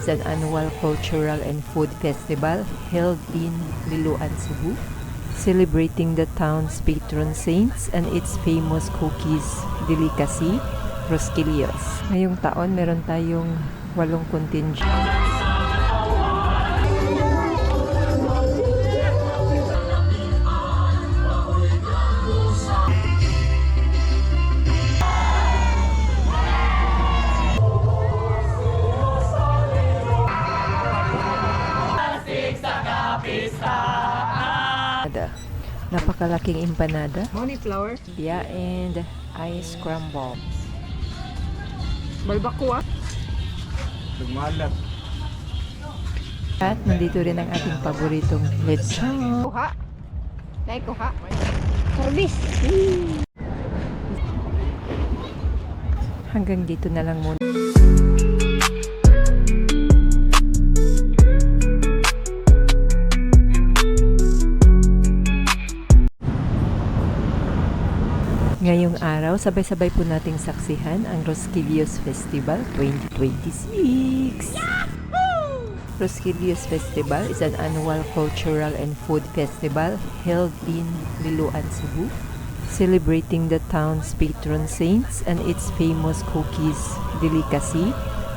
is an annual cultural and food festival held in Liloan, Cebu, celebrating the town's patron saints and its famous cookies delicacy, Rosquillos. Ngayong taon, meron tayong 8 contingent. Napakalaking empanada. Money flour. Yeah, and ice crumble. Balbako ah. Nagmalat. At nandito rin ang ating paboritong lechon. Kuha. Dahil kuha. Service. Hanggang dito na lang muna. Ngayong araw, sabay-sabay po nating saksihan ang Rosquillos Festival 2026. Rosquillos Festival is an annual cultural and food festival held in Liloan, Cebu, celebrating the town's patron saints and its famous cookies delicacy,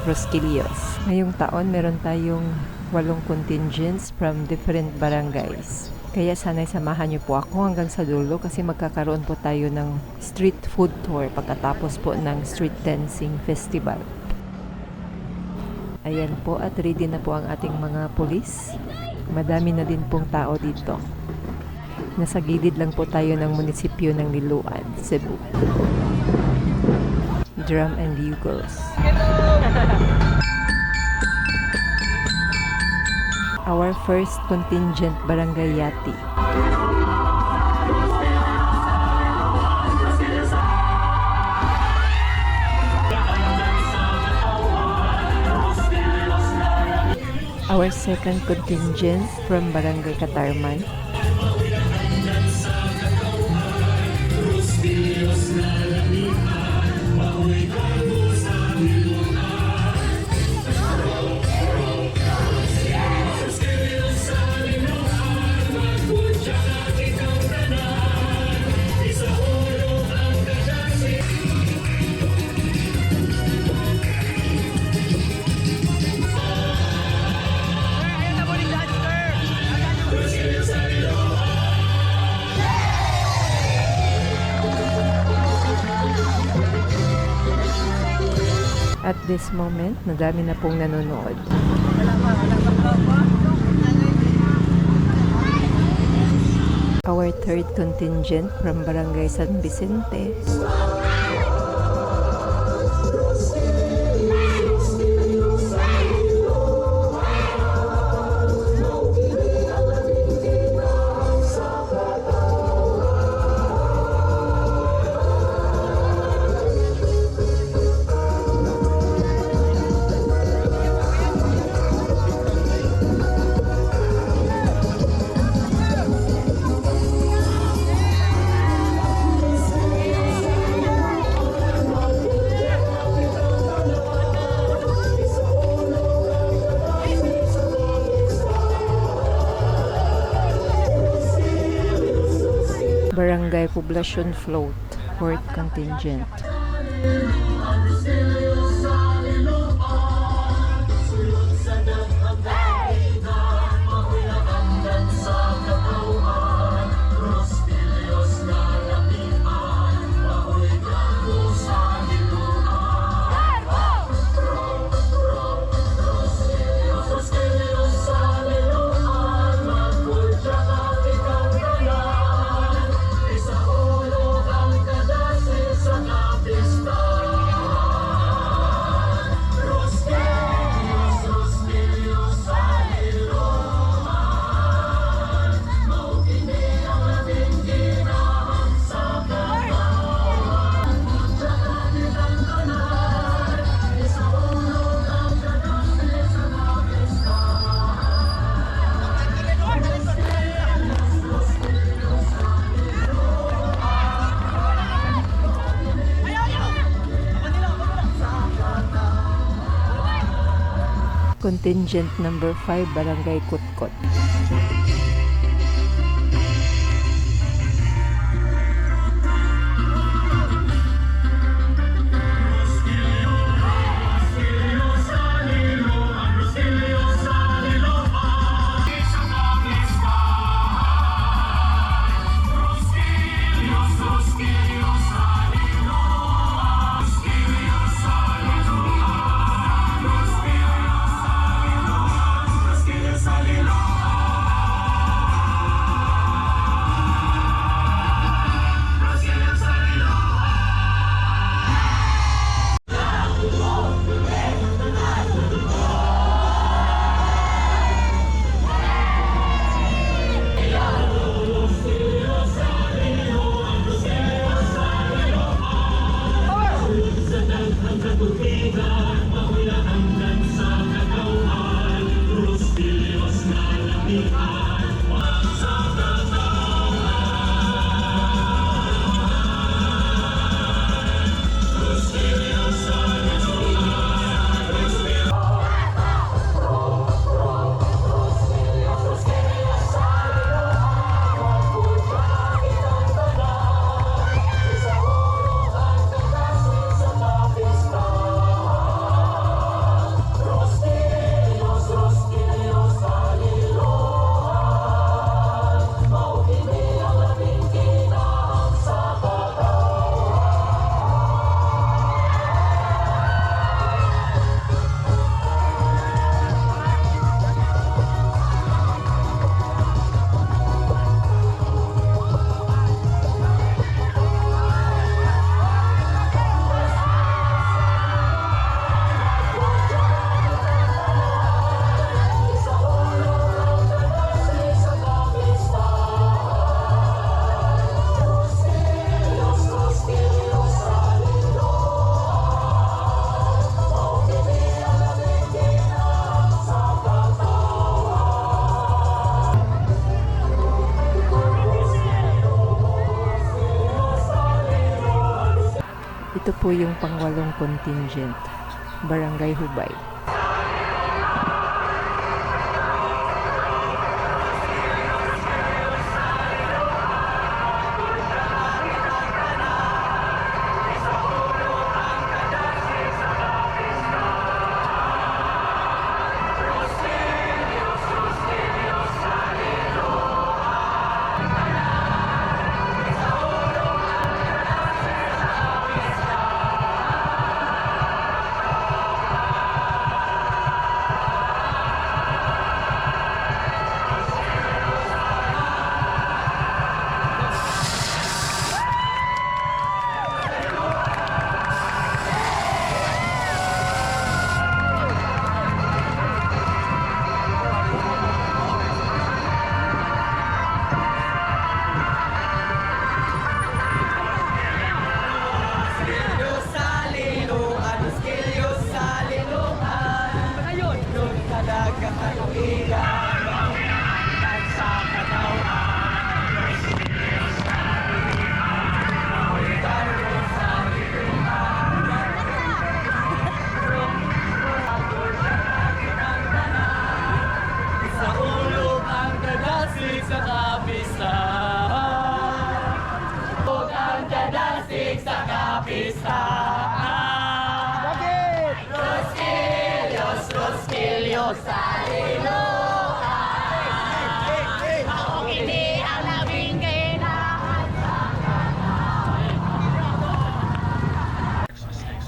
Rosquillos. Ngayong taon, meron tayong 8 contingents from different barangays. Kaya sana'y samahan niyo po ako hanggang sa dulo kasi magkakaroon po tayo ng street food tour pagkatapos po ng street dancing festival. Ayan po, at ready na po ang ating mga pulis. Madami na din pong tao dito. Nasa gilid lang po tayo ng munisipyo ng Liloan, Cebu. Drum and bugles. Our first contingent, Barangay Yati. Our second contingent from Barangay Katarman. At this moment, nadami na pong nanonood. Our third contingent from Barangay San Vicente. Barangay Poblacion Float, 4th contingent. Contingent number 5, Barangay Kutkot. Ito po yung pangwalong contingent, Barangay Hubay.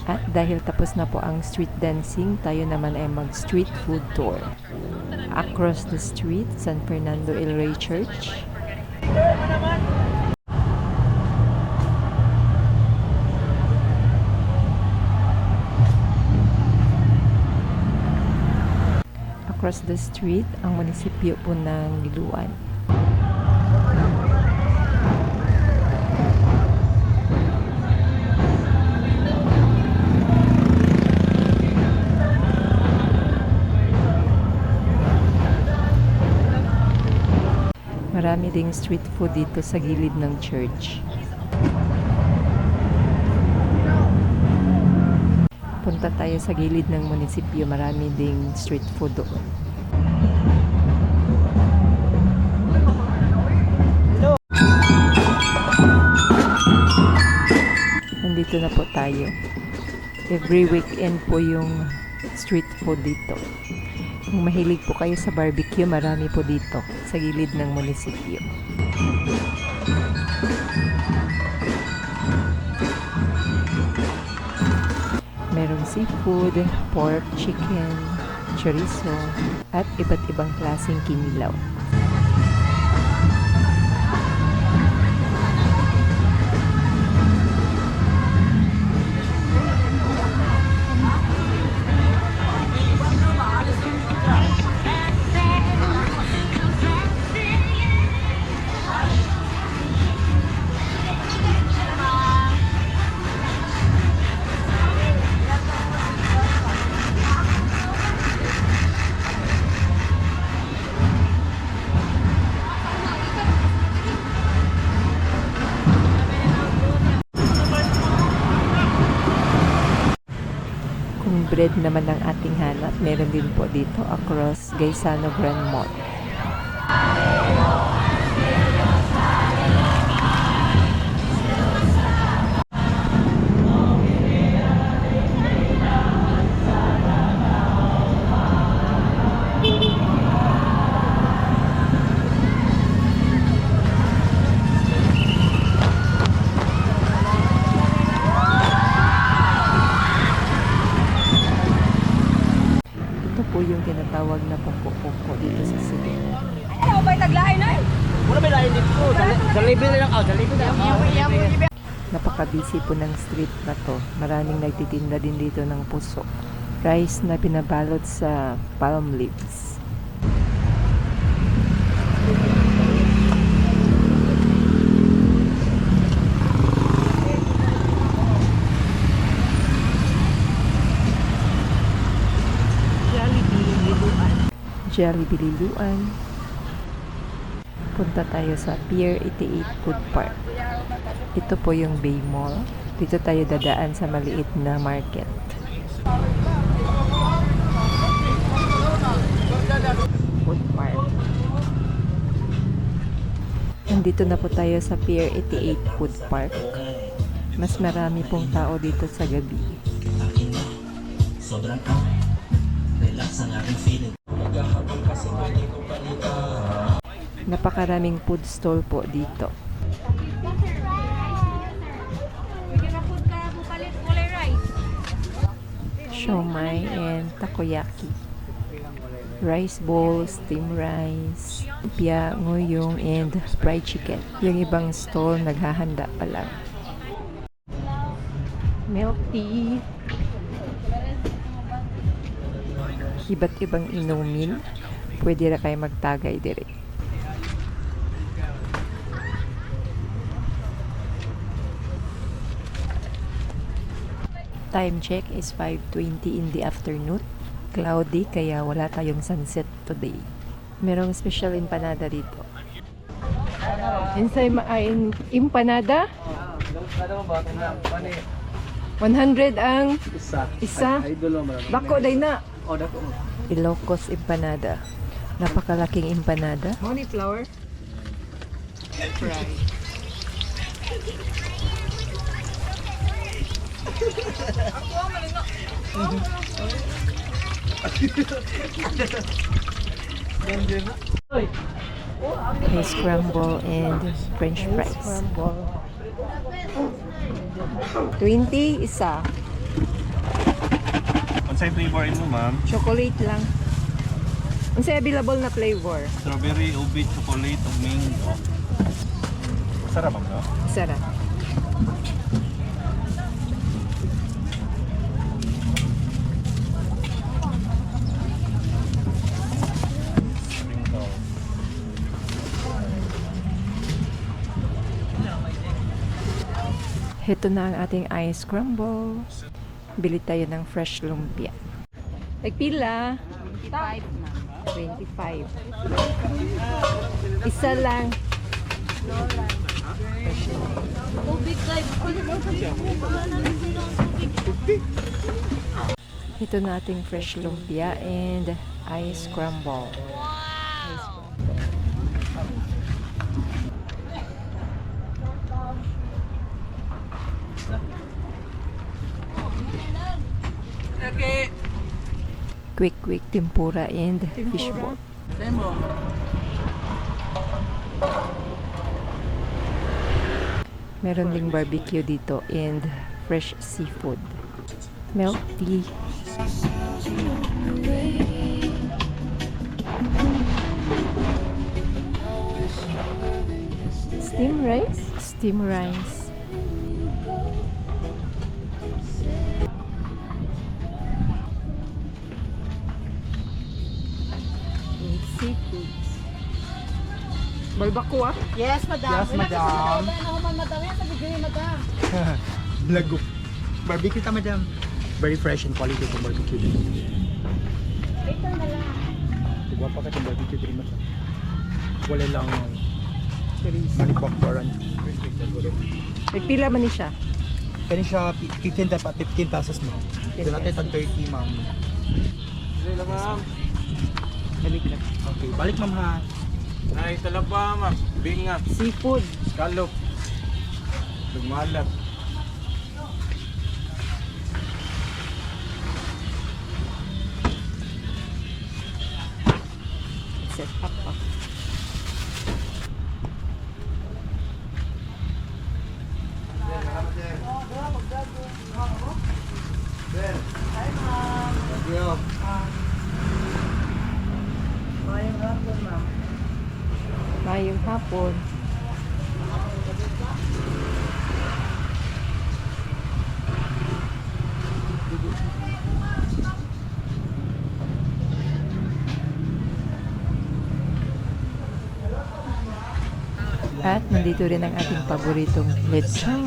At dahil tapos na po ang street dancing, tayo naman ay mag-street food tour. Across the street, San Fernando El Rey Church. Across the street, ang munisipyo po ng Liloan. Marami ding street food dito sa gilid ng church. Punta tayo sa gilid ng munisipyo. Marami ding street food doon. Nandito na po tayo. Every weekend po yung street food dito. Kung mahilig po kayo sa barbecue, marami po dito sa gilid ng munisipyo. Merong seafood, pork, chicken, chorizo, at iba't ibang klaseng kinilaw. Kung bread naman ang ating hanap, meron din po dito across Gaisano Grand Mall. Ito po yung tinatawag na poko-poko dito sa Cebu. Ano ba taglain ay? Wala may lain dito. Jollibee na lang. Jollibee na lang. Napaka-busy po ng street na to. Maraming nagtitinda din dito ng puso. Rice na pinabalot sa palm leaves. Jollibee Liluan. Punta tayo sa Pier 88 Food Park. Ito po yung Bay Mall. Dito tayo dadaan sa maliit na market. Food Park. Nandito na po tayo sa Pier 88 Food Park. Mas marami pong tao dito sa gabi. Sobrang relax ang aking feeling. Napakaraming food stall po dito. Siomai and takoyaki. Rice balls, steamed rice, lumpia, ngoyong, and fried chicken. Yung ibang stall naghahanda pa lang. Milk tea. Iba't ibang inumin. Pwede na kayo magtagay dire. Time check is 5:20 in the afternoon. Cloudy kaya wala tayong sunset today. Merong special empanada dito. Insay empanada? 100 ang isa. Bako day na. Ilocos empanada. Napakalaking empanada. Money flour. Fry. Ice scramble and french fries. 20 isa. Unsay flavor mo, ma'am? Chocolate lang. Unsay available na flavor? Strawberry, ube, chocolate, o mango. Sarap ba, no? Sarap. Ito na ang ating ice scramble. Bili tayo ng fresh lumpia. Nagpila? 25 na. 25. Isa lang. Ito nating fresh lumpia and ice crumble. Quick tempura and fishball. Meron ding barbecue dito and fresh seafood. Milk tea. Steam rice? Steam rice. Seafood. Balbacoa? Yes, madam. Yes, madam. Madam, yan sa video ni madam. Blago. Barbecue ta, madam. Very fresh and quality itong barbecue. Later na lang. Diba pa ka itong barbecue din mo siya. Wala lang manufacturan. Nagpila man ni siya. Kaya siya 15 pesos mo. Ito natin tag 30, ma'am. Balik lang. Okay, balik ma'am ha. Ay, talaba, ma'am. Bingat. Seafood. Scallop. Lumalap. Set up pa. Thank you. Mayong hapon. At nandito rin ang ating paboritong lechon.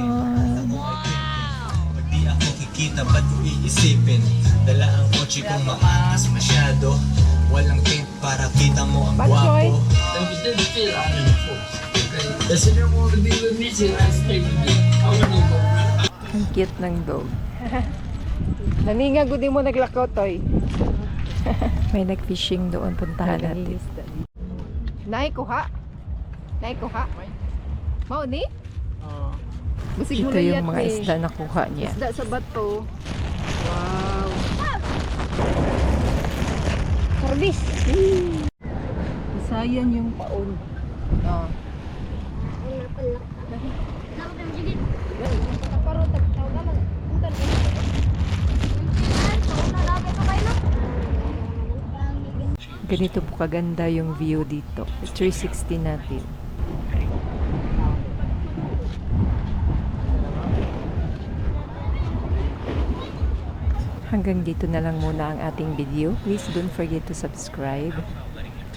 Pag di ako kikita, ba't ko iisipin? Dala ang kotse kong maangas masyado. Walang tint para kita mo ang Batchoy. gwapo. Ang cute ng dog. Naninga gudi mo naglakaw, Toy. May nag-fishing doon. Puntahan natin. Naikuha? Naikuha? Mau ni? Ito yung mga isda na kuha niya. Isda sa bato. Wow. Service. Sayan yung paon. Oh. Ganito po kaganda yung view dito. 360 natin. Hanggang dito na lang muna ang ating video. Please don't forget to subscribe,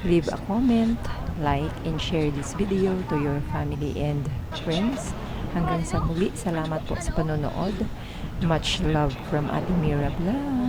leave a comment, like, and share this video to your family and friends. Hanggang sa muli, salamat po sa panonood. Much love from Ate Mira Vlog.